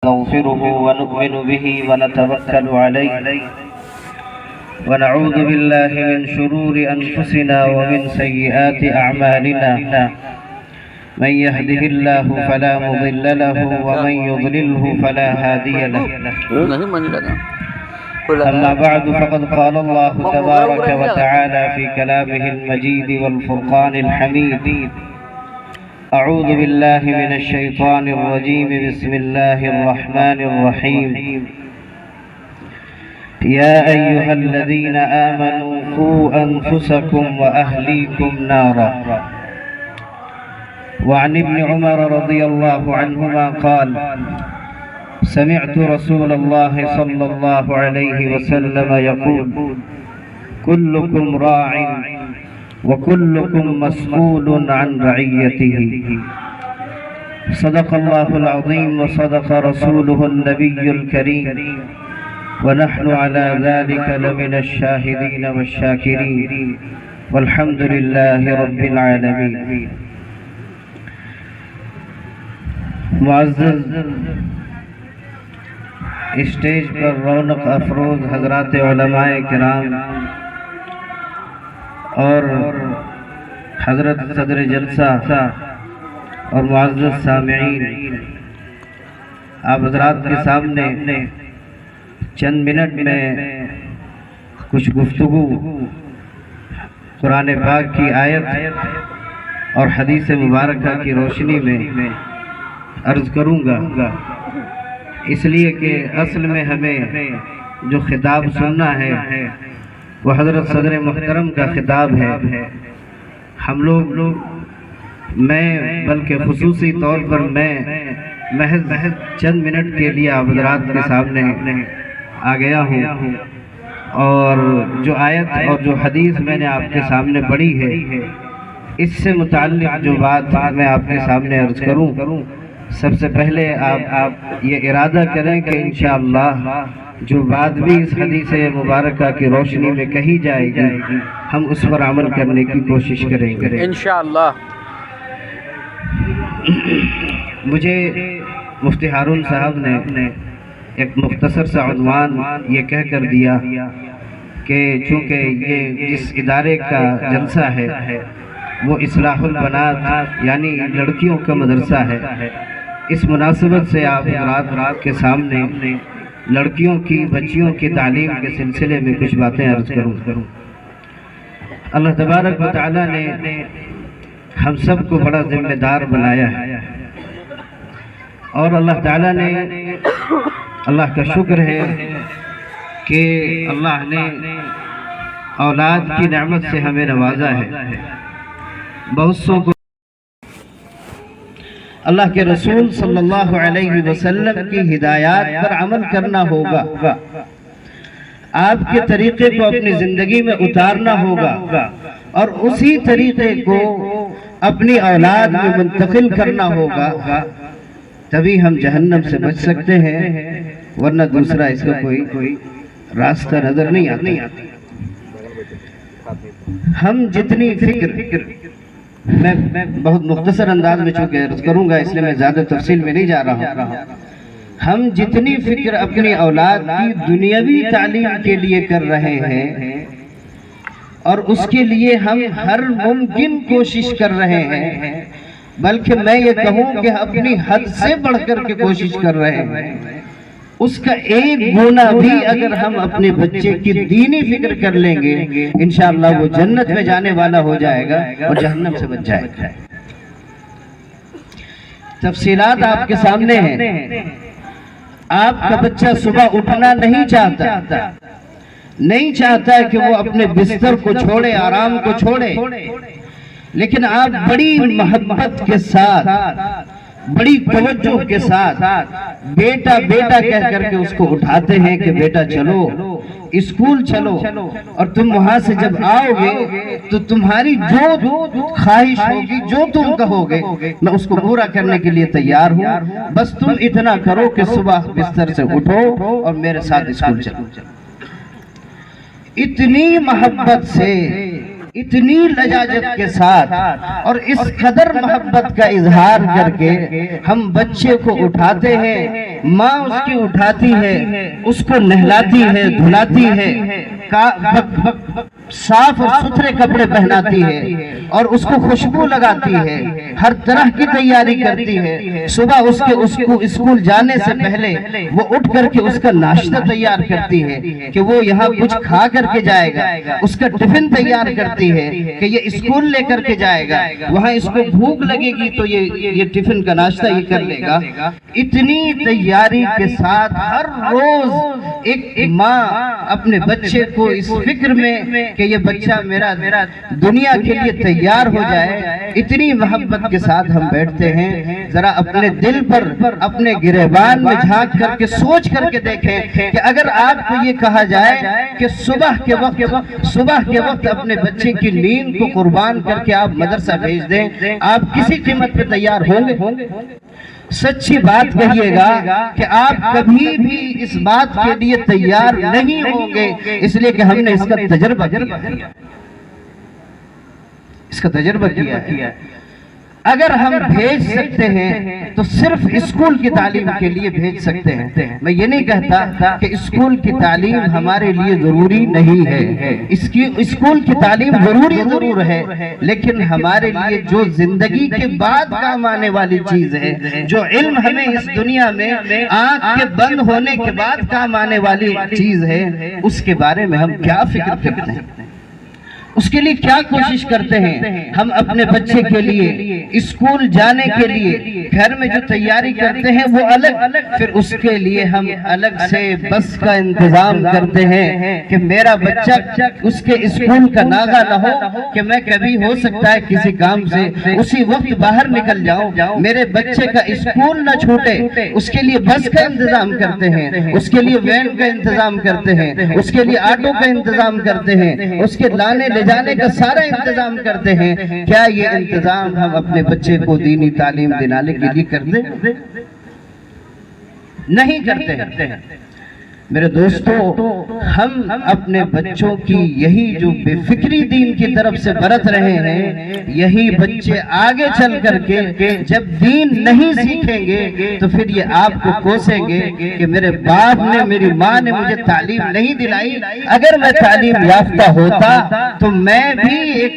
ونستغفره ونؤمن به ونتوكل عليه ونعوذ بالله من شرور أنفسنا ومن سيئات أعمالنا من يهده الله فلا مضل له ومن يضلله فلا هادي له أما بعد فقد قال الله تبارك وتعالى في كلامه المجيد والفرقان الحميد أعوذ بالله من الشيطان الرجيم بسم الله الرحمن الرحيم يا أيها الذين آمنوا قوا أنفسكم وأهليكم نارا وعن ابن عمر رضي الله عنهما قال سمعت رسول الله صلى الله عليه وسلم يقول كلكم راع وكلكم مسؤول عن رعيته صدق الله العظيم وصدق رسوله النبي الكريم ونحن على ذلك لمن الشاهدين والشاكرين والحمد لله رب العالمين. معزز اسٹیج پر رونق افروز حضرات علماء کرام اور حضرت صدر جلسہ اور معزز سامعین، آپ حضرات کے سامنے چند منٹ میں کچھ گفتگو قرآن پاک کی آیت اور حدیث مبارکہ کی روشنی میں عرض کروں گا، اس لیے کہ اصل میں ہمیں جو خطاب سننا ہے وہ حضرت صدر محترم کا خطاب ہے. ہم لوگ میں بلکہ خصوصی طور پر میں محض چند منٹ کے لیے آپ حضرات کے سامنے آ گیا ہوں، اور جو آیت اور جو حدیث میں نے آپ کے سامنے پڑھی ہے اس سے متعلق جو بات میں آپ کے سامنے عرض کروں، سب سے پہلے آپ یہ ارادہ کریں کہ انشاءاللہ جو بات بھی اس حدیث مبارکہ کی روشنی میں کہی جائے گی ہم اس پر عمل کرنے کی کوشش کریں گے انشاءاللہ. مجھے مفتی ہارون صاحب نے ایک مختصر سا عنوان یہ کہہ کر دیا کہ چونکہ یہ جس ادارے کا جلسہ ہے وہ اصلاح البنات یعنی لڑکیوں کا مدرسہ ہے، اس مناسبت سے آپ رات کے سامنے لڑکیوں کی بچیوں کی تعلیم کے سلسلے میں کچھ باتیں عرض کروں. اللہ تبارک و تعالی نے ہم سب کو بڑا ذمہ دار بنایا ہے، اور اللہ تعالی نے اللہ کا شکر ہے کہ اللہ نے اولاد کی نعمت سے ہمیں نوازا ہے. بہت سو کو اللہ کے رسول صلی اللہ علیہ وسلم کی ہدایات پر عمل کرنا ہوگا، آپ کے طریقے کو اپنی زندگی میں اتارنا ہوگا اور اسی طریقے کو اپنی اولاد میں منتقل کرنا ہوگا، تبھی ہم جہنم سے بچ سکتے ہیں، ورنہ دوسرا اس کا کوئی راستہ نظر نہیں آتا. ہم جتنی فکر میں بہت مختصر انداز میں چونکہ عرض کروں گا اس لیے میں زیادہ تفصیل میں نہیں جا رہا ہوں، ہم جتنی فکر اپنی اولاد کی دنیاوی تعلیم کے لیے کر رہے ہیں اور اس کے لیے ہم ہر ممکن کوشش کر رہے ہیں، بلکہ میں یہ کہوں کہ اپنی حد سے بڑھ کر کے کوشش کر رہے ہیں، اس کا ایک گنا بھی اگر ہم اپنے بچے کی دینی فکر کر لیں گے انشاءاللہ وہ جنت میں جانے والا ہو جائے گا اور جہنم سے بچ جائے گا. تفصیلات آپ کے سامنے ہیں. آپ کا بچہ صبح اٹھنا نہیں چاہتا کہ وہ اپنے بستر کو چھوڑے، آرام کو چھوڑے، لیکن آپ بڑی محبت کے ساتھ بڑی توجہ کے ساتھ بیٹا بیٹا کہہ کر کے اس کو اٹھاتے ہیں کہ بیٹا چلو اسکول چلو، اور تم وہاں سے جب آؤ گے تو تمہاری جو خواہش ہوگی جو تم کہو گے میں اس کو پورا کرنے کے لیے تیار ہوں، بس تم اتنا کرو کہ صبح بستر سے اٹھو اور میرے ساتھ اسکول چلو. اتنی محبت سے اتنی لجاجت کے ساتھ اور اس قدر محبت کا اظہار کر کے ہم بچے کو اٹھاتے ہیں، ماں اس کی اٹھاتی ہے، اس کو نہلاتی ہے، دھلاتی ہے، صاف اور ستھرے کپڑے پہناتی ہے اور اس کو خوشبو لگاتی ہے، ہر طرح کی تیاری کرتی ہے۔ صبح اس کو اسکول جانے سے پہلے وہ اٹھ کر کے اس کا ناشتہ تیار کرتی ہے کہ وہ یہاں کچھ کھا کر کے جائے گا، اس کا ٹفن تیار کرتی ہے کہ یہ اسکول لے کر کے جائے گا، وہاں اس کو بھوک لگے گی تو یہ ٹفن کا ناشتہ یہ کر لے گا۔ اتنی تیاری کے ساتھ ہر روز ایک ماں اپنے بچے کو اس فکر میں کہ یہ بچہ میرا دنیا کے لیے تیار ہو جائے، اتنی محبت کے ساتھ ہم بیٹھتے ہیں۔ ذرا اپنے دل پر اپنے گریبان میں جھانک کر کے سوچ کر کے دیکھیں کہ اگر آپ کو یہ کہا جائے کہ صبح کے وقت اپنے بچے کی نیند کو قربان کر کے آپ مدرسہ بھیج دیں، آپ کسی قیمت پہ تیار ہوں گے؟ سچی بات کہیے گا کہ آپ کبھی بھی اس بات کے لیے تیار نہیں ہوں گے، اس لیے کہ ہم نے اس کا تجربہ کیا ہے۔ اگر ہم بھیج سکتے ہیں تو صرف اسکول کی تعلیم کے لیے بھیج سکتے ہیں۔ میں یہ نہیں کہتا کہ اسکول کی تعلیم ہمارے لیے ضروری نہیں ہے، اسکول کی تعلیم ضرور ہے، لیکن ہمارے لیے جو زندگی کے بعد کام آنے والی چیز ہے، جو علم ہمیں اس دنیا میں آنکھ کے بند ہونے کے بعد کام آنے والی چیز ہے، اس کے بارے میں ہم کیا فکر کرتے ہیں، اس کے لیے کیا کوشش کرتے ہیں؟ ہم اپنے بچے کے لیے اسکول جانے کے لیے گھر میں جو تیاری کرتے ہیں وہ الگ، پھر اس کے لیے ہم الگ سے بس کا انتظام کرتے ہیں کہ میرا بچہ اس کے اسکول کا ناغہ نہ ہو کہ میں کبھی ہو سکتا ہے کسی کام سے اسی وقت باہر نکل جاؤں، میرے بچے کا اسکول نہ چھوٹے، اس کے لیے بس کا انتظام کرتے ہیں، اس کے لیے وین کا انتظام کرتے ہیں، اس کے لیے آٹو کا انتظام کرتے ہیں، اس کے لانے لے جانے کا سارا انتظام کرتے ہیں۔ کیا یہ انتظام ہم اپنے بچے کو دینی تعلیم دلانے کے لیے کرتے نہیں کرتے ہیں؟ میرے دوستو، ہم اپنے بچوں کی یہی جو بے فکری دین کی طرف سے برت رہے ہیں، یہی بچے آگے چل کر کے جب دین نہیں سیکھیں گے تو پھر یہ آپ کو کوسیں گے کہ میرے باپ نے، میری ماں نے مجھے تعلیم نہیں دلائی، اگر میں تعلیم یافتہ ہوتا تو میں بھی ایک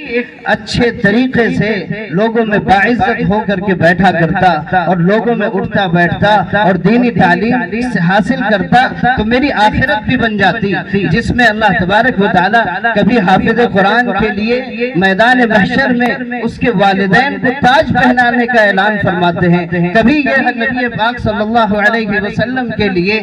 اچھے طریقے سے لوگوں میں باعزت ہو کر کے بیٹھا کرتا اور لوگوں میں اٹھتا بیٹھتا اور دینی تعلیم حاصل کرتا تو میری آخرت بھی بن جاتی، جس میں اللہ تبارک و تعالی کبھی حافظ قرآن کے لیے میدان محشر میں اس کے والدین کو تاج پہنانے کا اعلان فرماتے ہیں، کبھی یہ نبی پاک صلی اللہ علیہ وسلم کے لیے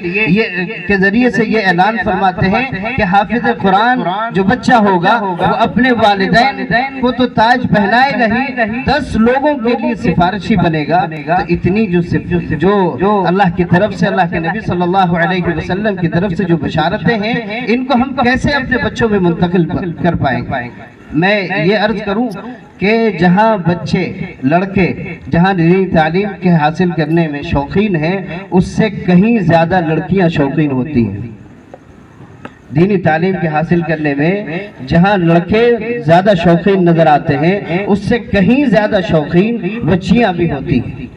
کے ذریعے سے یہ اعلان فرماتے ہیں کہ حافظ قرآن جو بچہ ہوگا وہ اپنے والدین کو تو تاج پہنائے گا ہی، 10 لوگوں کے لیے سفارشی بنے گا۔ تو اتنی جو اللہ کی طرف سے، اللہ کے نبی صلی اللہ علیہ وسلم کی طرف سے جو بشارتیں ہیں، ان کو ہم کیسے اپنے بچوں میں منتقل کر پائیں گے؟ میں یہ عرض کروں کہ جہاں بچے، لڑکے جہاں دینی تعلیم کے حاصل کرنے میں شوقین ہیں، اس سے کہیں زیادہ لڑکیاں شوقین ہوتی ہیں۔ دینی تعلیم کے حاصل کرنے میں جہاں لڑکے زیادہ شوقین نظر آتے ہیں، اس سے کہیں زیادہ شوقین بچیاں بھی ہوتی ہیں۔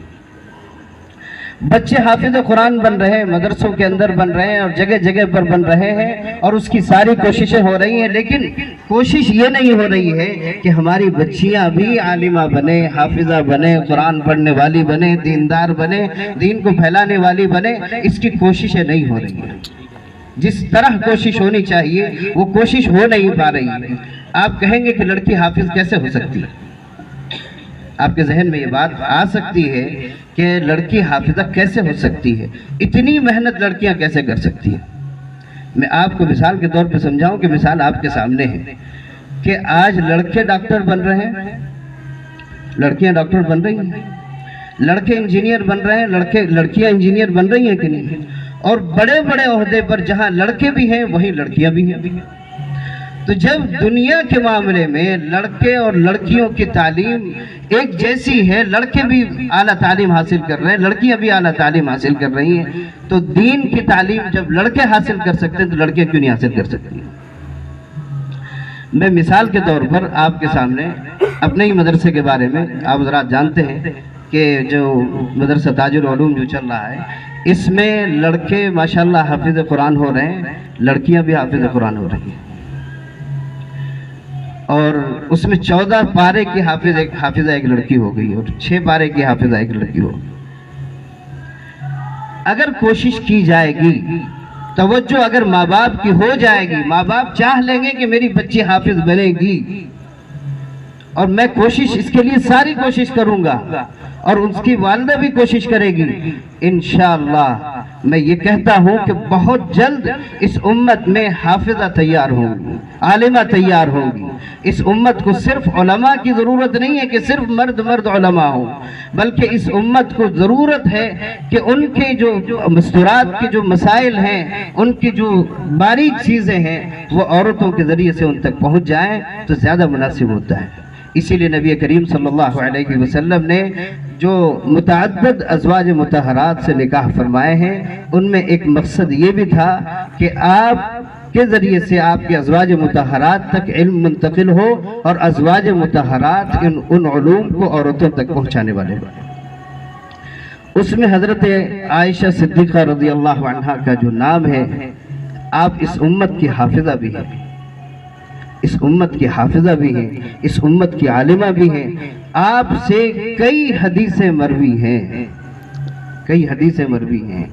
بچے حافظ قرآن بن رہے ہیں، مدرسوں کے اندر بن رہے ہیں اور جگہ جگہ پر بن رہے ہیں، اور اس کی ساری کوششیں ہو رہی ہیں، لیکن کوشش یہ نہیں ہو رہی ہے کہ ہماری بچیاں بھی عالمہ بنے، حافظہ بنے، قرآن پڑھنے والی بنے، دیندار بنے، دین کو پھیلانے والی بنے۔ اس کی کوششیں نہیں ہو رہی ہیں، جس طرح کوشش ہونی چاہیے وہ کوشش ہو نہیں پا رہی ہے۔ آپ کہیں گے کہ لڑکی حافظ کیسے ہو سکتی ہے؟ آپ کے ذہن میں یہ بات آ سکتی ہے کہ لڑکی حافظہ کیسے ہو سکتی ہے، اتنی محنت لڑکیاں کیسے کر سکتی ہیں؟ میں آپ کو مثال کے طور پہ سمجھاؤں کہ مثال آپ کے سامنے ہے کہ آج لڑکے ڈاکٹر بن رہے ہیں، لڑکیاں ڈاکٹر بن رہی ہیں، لڑکے انجینئر بن رہے ہیں، لڑکیاں انجینئر بن رہی ہیں کہ نہیں؟ اور بڑے بڑے عہدے پر جہاں لڑکے بھی ہیں وہیں لڑکیاں بھی ہیں۔ تو جب دنیا کے معاملے میں لڑکے اور لڑکیوں کی تعلیم ایک جیسی ہے، لڑکے بھی اعلیٰ تعلیم حاصل کر رہے ہیں، لڑکیاں بھی اعلیٰ تعلیم حاصل کر رہی ہیں، تو دین کی تعلیم جب لڑکے حاصل کر سکتے ہیں تو لڑکیاں کیوں نہیں حاصل کر سکتی ہیں؟ میں مثال کے طور پر آپ کے سامنے اپنے ہی مدرسے کے بارے میں، آپ حضرات جانتے ہیں کہ جو مدرسہ تاج العلوم جو چل رہا ہے، اس میں لڑکے ماشاءاللہ حافظ قرآن ہو رہے ہیں، لڑکیاں بھی حافظ قرآن ہو رہی ہیں، اور اس میں 14 پارے کی حافظہ ایک لڑکی ہو گئی اور 6 پارے کی حافظہ ایک لڑکی ہو گئی۔ اگر کوشش کی جائے گی، توجہ اگر ماں باپ کی ہو جائے گی، ماں باپ چاہ لیں گے کہ میری بچی حافظ بنے گی، اور میں کوشش اس کے لیے ساری کوشش کروں گا، اور اس کی والدہ بھی کوشش کرے گی، انشاءاللہ میں یہ کہتا ہوں کہ بہت جلد اس امت میں حافظہ تیار ہوں گی، عالمہ تیار ہوں گی۔ اس امت کو صرف علماء کی ضرورت نہیں ہے کہ صرف مرد علماء ہوں، بلکہ اس امت کو ضرورت ہے کہ ان کے جو مستورات کے جو مسائل ہیں، ان کی جو باریک چیزیں ہیں، وہ عورتوں کے ذریعے سے ان تک پہنچ جائیں تو زیادہ مناسب ہوتا ہے۔ اسی لیے نبی کریم صلی اللہ علیہ وسلم نے جو متعدد ازواج مطہرات سے نکاح فرمائے ہیں، ان میں ایک مقصد یہ بھی تھا کہ آپ کے ذریعے سے آپ کے ازواج مطہرات تک علم منتقل ہو، اور ازواج مطہرات ان علوم کو عورتوں تک پہنچانے والے بنے۔ اس میں حضرت عائشہ صدیقہ رضی اللہ عنہا کا جو نام ہے، آپ اس امت کی حافظہ بھی ہیں، اس امت کی حافظہ بھی ہیں، اس امت کی عالمہ بھی ہیں۔ آپ سے کئی حدیثیں مروی ہیں، کئی حدیثیں مروی ہیں،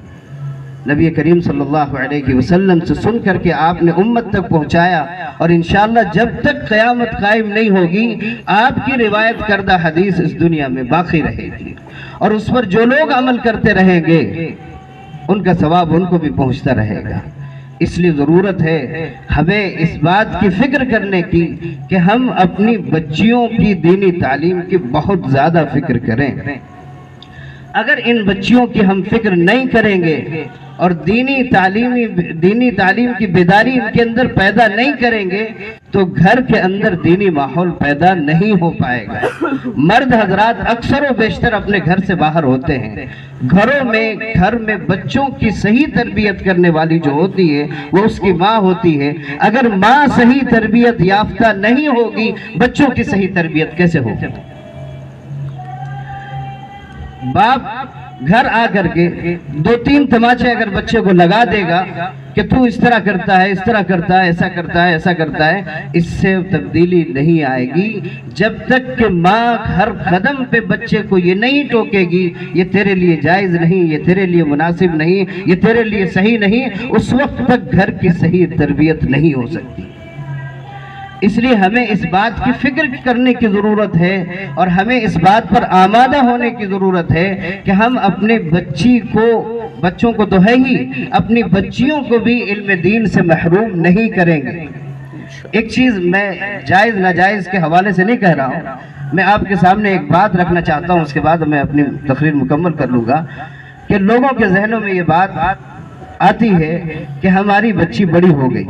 نبی کریم صلی اللہ علیہ وسلم سے سن کر کے آپ نے امت تک پہنچایا، اور انشاءاللہ جب تک قیامت قائم نہیں ہوگی آپ کی روایت کردہ حدیث اس دنیا میں باقی رہے گی، اور اس پر جو لوگ عمل کرتے رہیں گے ان کا ثواب ان کو بھی پہنچتا رہے گا۔ اس لیے ضرورت ہے ہمیں اس بات کی فکر کرنے کی کہ ہم اپنی بچیوں کی دینی تعلیم کی بہت زیادہ فکر کریں۔ اگر ان بچیوں کی ہم فکر نہیں کریں گے اور دینی تعلیم کی بیداری ان کے اندر پیدا نہیں کریں گے تو گھر کے اندر دینی ماحول پیدا نہیں ہو پائے گا۔ مرد حضرات اکثر و بیشتر اپنے گھر سے باہر ہوتے ہیں، گھر میں بچوں کی صحیح تربیت کرنے والی جو ہوتی ہے وہ اس کی ماں ہوتی ہے۔ اگر ماں صحیح تربیت یافتہ نہیں ہوگی، بچوں کی صحیح تربیت کیسے ہوگی؟ باپ گھر آ کر کے 2-3 تماچے اگر بچے کو لگا دے گا کہ تو اس طرح کرتا ہے، اس طرح کرتا ہے، ایسا کرتا ہے، ایسا کرتا ہے، اس سے تبدیلی نہیں آئے گی جب تک کہ ماں ہر قدم پہ بچے کو یہ نہیں ٹوکے گی یہ تیرے لیے جائز نہیں، یہ تیرے لیے مناسب نہیں، یہ تیرے لیے صحیح نہیں، اس وقت تک گھر کی صحیح تربیت نہیں ہو سکتی۔ اس لیے ہمیں اس بات کی فکر کرنے کی ضرورت ہے، اور ہمیں اس بات پر آمادہ ہونے کی ضرورت ہے کہ ہم اپنے بچوں کو تو ہے ہی، اپنی بچیوں کو بھی علم دین سے محروم نہیں کریں گے۔ ایک چیز میں جائز ناجائز کے حوالے سے نہیں کہہ رہا ہوں، میں آپ کے سامنے ایک بات رکھنا چاہتا ہوں، اس کے بعد میں اپنی تقریر مکمل کر لوں گا، کہ لوگوں کے ذہنوں میں یہ بات آتی ہے کہ ہماری بچی بڑی ہو گئی،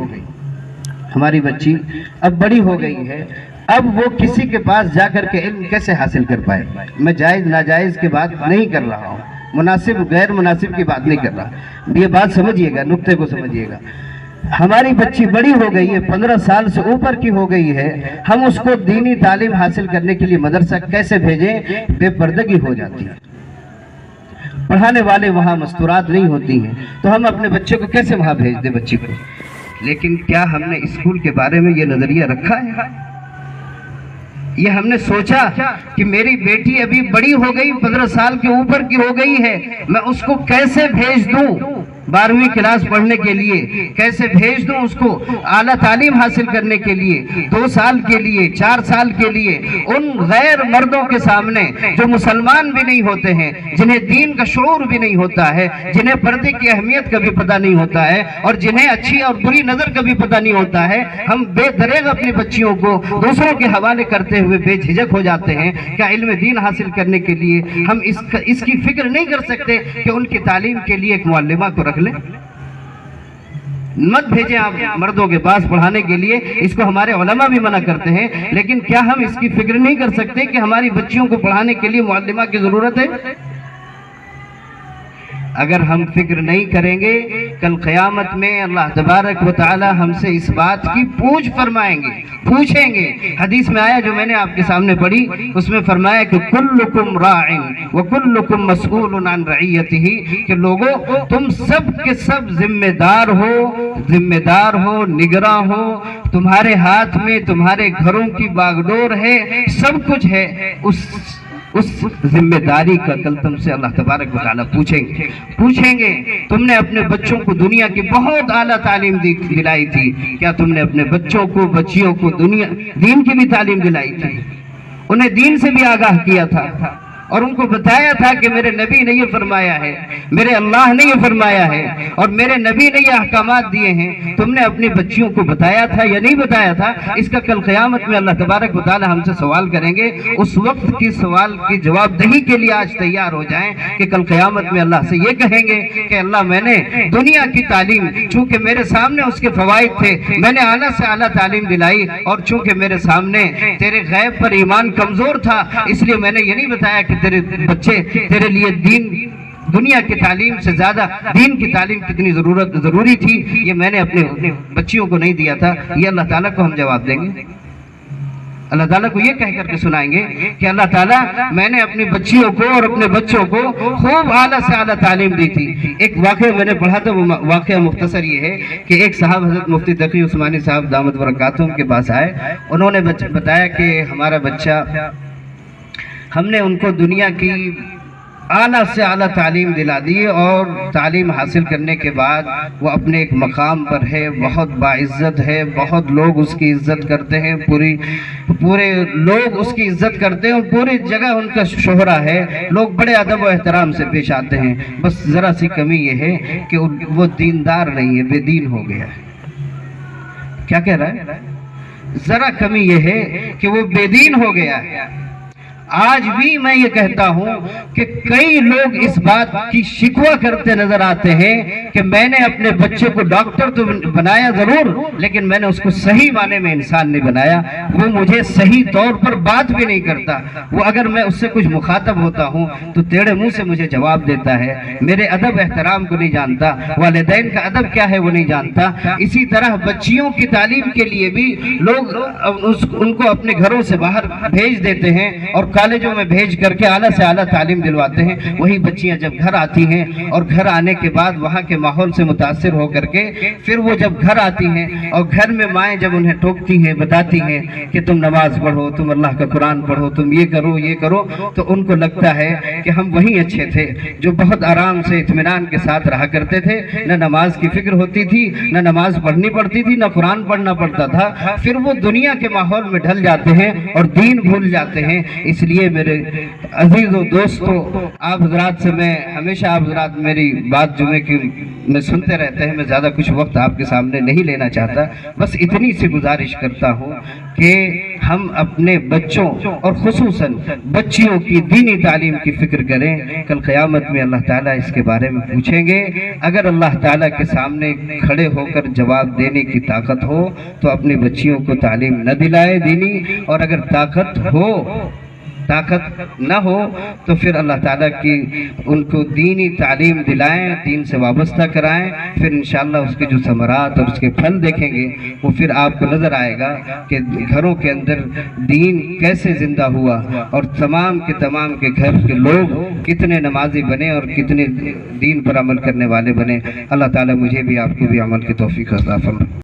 ہماری بچی اب بڑی ہو گئی ہے، اب وہ کسی کے پاس جا کر کے علم کیسے حاصل کر پائے۔ میں جائز ناجائز کی بات نہیں کر رہا ہوں، مناسب غیر مناسب کی بات نہیں کر رہا، یہ بات سمجھیے گا، نقطے کو سمجھیے گا۔ ہماری بچی بڑی ہو گئی ہے، 15 سال سے اوپر کی ہو گئی ہے، ہم اس کو دینی تعلیم حاصل کرنے کے لیے مدرسہ کیسے بھیجیں؟ بے پردگی ہو جاتی ہے، پڑھانے والے وہاں مستورات نہیں ہوتی ہیں، تو ہم اپنے بچے کو کیسے وہاں بھیج دیں بچی کو؟ لیکن کیا ہم نے اسکول کے بارے میں یہ نظریہ رکھا ہے؟ یہ ہم نے سوچا کہ میری بیٹی ابھی بڑی ہو گئی، 15 سال کے اوپر کی ہو گئی ہے، میں اس کو کیسے بھیج دوں 12ویں کلاس پڑھنے کے لیے، کیسے بھیج دوں اس کو اعلیٰ تعلیم حاصل کرنے کے لیے، 2 سال کے لیے، 4 سال کے لیے، ان غیر مردوں کے سامنے جو مسلمان بھی نہیں ہوتے ہیں، جنہیں دین کا شعور بھی نہیں ہوتا ہے، جنہیں پردے کی اہمیت کا بھی پتہ نہیں ہوتا ہے، اور جنہیں اچھی اور بری نظر کا بھی پتہ نہیں ہوتا ہے، ہم بے دریغ اپنی بچیوں کو دوسروں کے حوالے کرتے ہوئے بے جھجک ہو جاتے ہیں۔ کیا علم دین حاصل کرنے کے لیے ہم اس کی فکر نہیں کر سکتے کہ ان کی تعلیم کے لیے ایک معلمہ کو رکھ لیں؟ مت بھیجیں آپ مردوں کے پاس پڑھانے کے لیے، اس کو ہمارے علماء بھی منع کرتے ہیں، لیکن کیا ہم اس کی فکر نہیں کر سکتے کہ ہماری بچیوں کو پڑھانے کے لیے معلمہ کی ضرورت ہے؟ اگر ہم فکر نہیں کریں گے کل قیامت میں اللہ تبارک و تعالی ہم سے اس بات کی پوچھیں گے۔ حدیث میں آیا جو میں نے آپ کے سامنے پڑھی، اس میں فرمایا کہ کلکم راع وکلکم مسئول عن رعیتہ، کہ لوگوں تم سب کے سب ذمہ دار ہو، نگراں ہو، تمہارے ہاتھ میں تمہارے گھروں کی باغڈور ہے، سب کچھ ہے، اس ذمہ داری کا کل تم سے اللہ تبارک و تعالیٰ پوچھیں گے۔ تم نے اپنے بچوں کو دنیا کی بہت اعلیٰ تعلیم دلائی تھی، کیا تم نے اپنے بچیوں کو دین کی بھی تعلیم دلائی تھی؟ انہیں دین سے بھی آگاہ کیا تھا اور ان کو بتایا تھا کہ میرے نبی نے یہ فرمایا ہے، میرے اللہ نے یہ فرمایا ہے اور میرے نبی نے یہ احکامات دیے ہیں؟ تم نے اپنی بچیوں کو بتایا تھا یا نہیں بتایا تھا؟ اس کا کل قیامت میں اللہ تبارک و تعالی ہم سے سوال کریں گے۔ اس وقت کی سوال کی جواب دہی کے لیے آج تیار ہو جائیں کہ کل قیامت میں اللہ سے یہ کہیں گے کہ اللہ میں نے دنیا کی تعلیم، چونکہ میرے سامنے اس کے فوائد تھے، میں نے اعلیٰ سے اعلیٰ تعلیم دلائی، اور چونکہ میرے سامنے تیرے غیب پر ایمان کمزور تھا، اس لیے میں نے یہ نہیں بتایا کہ تیرے بچے تیرے لیے دنیا کی تعلیم سے زیادہ دین کی تعلیم کتنی ضروری تھی، یہ میں نے اپنے بچیوں کو نہیں دیا تھا۔ یہ اللہ تعالیٰ کو ہم جواب دیں گے، اللہ تعالیٰ کو یہ کہہ کر کے سنائیں گے کہ اللہ تعالیٰ میں نے اپنی بچیوں کو اور اپنے بچوں کو خوب اعلیٰ سے اعلیٰ تعلیم دی تھی۔ ایک واقعہ میں نے پڑھا تھا، وہ واقعہ مختصر یہ ہے کہ ایک صاحب حضرت مفتی تقی عثمانی صاحب دامت برکاتہم کے پاس آئے، انہوں نے بتایا کہ ہمارا بچہ، ہم نے ان کو دنیا کی اعلیٰ سے اعلیٰ تعلیم دلا دی اور تعلیم حاصل کرنے کے بعد وہ اپنے ایک مقام پر ہے، بہت باعزت ہے، بہت لوگ اس کی عزت کرتے ہیں، پورے لوگ اس کی عزت کرتے ہیں، پوری جگہ ان کا شہرہ ہے، لوگ بڑے ادب و احترام سے پیش آتے ہیں۔ بس ذرا سی کمی یہ ہے کہ وہ دیندار نہیں ہے، بے دین ہو گیا ہے۔ کیا کہہ رہا ہے؟ ذرا کمی یہ ہے کہ وہ بے دین ہو گیا ہے۔ آج بھی میں یہ کہتا ہوں کہ کئی لوگ اس بات کی شکوہ کرتے نظر آتے ہیں کہ میں نے اپنے بچے کو ڈاکٹر تو بنایا ضرور، لیکن میں نے اس کو صحیح معنی میں انسان نہیں بنایا، وہ مجھے صحیح طور پر بات بھی نہیں کرتا، وہ اگر میں اس سے کچھ مخاطب ہوتا ہوں تو ٹیڑھے منہ سے مجھے جواب دیتا ہے، میرے ادب احترام کو نہیں جانتا، والدین کا ادب کیا ہے وہ نہیں جانتا۔ اسی طرح بچیوں کی تعلیم کے لیے بھی لوگ ان کو اپنے گھروں سے باہر بھیج دیتے ہیں اور کالجوں میں بھیج کر کے اعلیٰ سے اعلیٰ تعلیم دلواتے ہیں۔ وہی بچیاں جب گھر آتی ہیں اور گھر آنے کے بعد وہاں کے ماحول سے متاثر ہو کر کے پھر وہ جب گھر آتی ہیں اور گھر میں مائیں جب انہیں ٹوکتی ہیں، بتاتی ہیں کہ تم نماز پڑھو، تم اللہ کا قرآن پڑھو، تم یہ کرو، تو ان کو لگتا ہے کہ ہم وہی اچھے تھے جو بہت آرام سے اطمینان کے ساتھ رہا کرتے تھے، نہ نماز کی فکر ہوتی تھی، نہ نماز پڑھنی پڑتی تھی، نہ قرآن پڑھنا پڑتا تھا۔ پھر وہ دنیا کے ماحول میں ڈھل جاتے ہیں اور دین بھول جاتے ہیں۔ اس لیے میرے عزیزوں دوستوں، آپ حضرات سے میں ہمیشہ، آپ حضرات میری بات جمعے کی میں سنتے رہتے ہیں، میں زیادہ کچھ وقت آپ کے سامنے نہیں لینا چاہتا، بس اتنی سی گزارش کرتا ہوں کہ ہم اپنے بچوں اور خصوصاً بچیوں کی دینی تعلیم کی فکر کریں۔ کل قیامت میں اللہ تعالیٰ اس کے بارے میں پوچھیں گے۔ اگر اللہ تعالیٰ کے سامنے کھڑے ہو کر جواب دینے کی طاقت ہو تو اپنی بچیوں کو تعلیم نہ دلائے دینی، اور اگر طاقت نہ ہو تو پھر اللہ تعالیٰ کی ان کو دینی تعلیم دلائیں، دین سے وابستہ کرائیں، پھر انشاءاللہ اس کے جو ثمرات اور اس کے پھل دیکھیں گے وہ پھر آپ کو نظر آئے گا کہ گھروں کے اندر دین کیسے زندہ ہوا اور تمام کے گھر کے لوگ کتنے نمازی بنے اور کتنے دین پر عمل کرنے والے بنے۔ اللہ تعالیٰ مجھے بھی آپ کو بھی عمل کی توفیق عطا فرمائے۔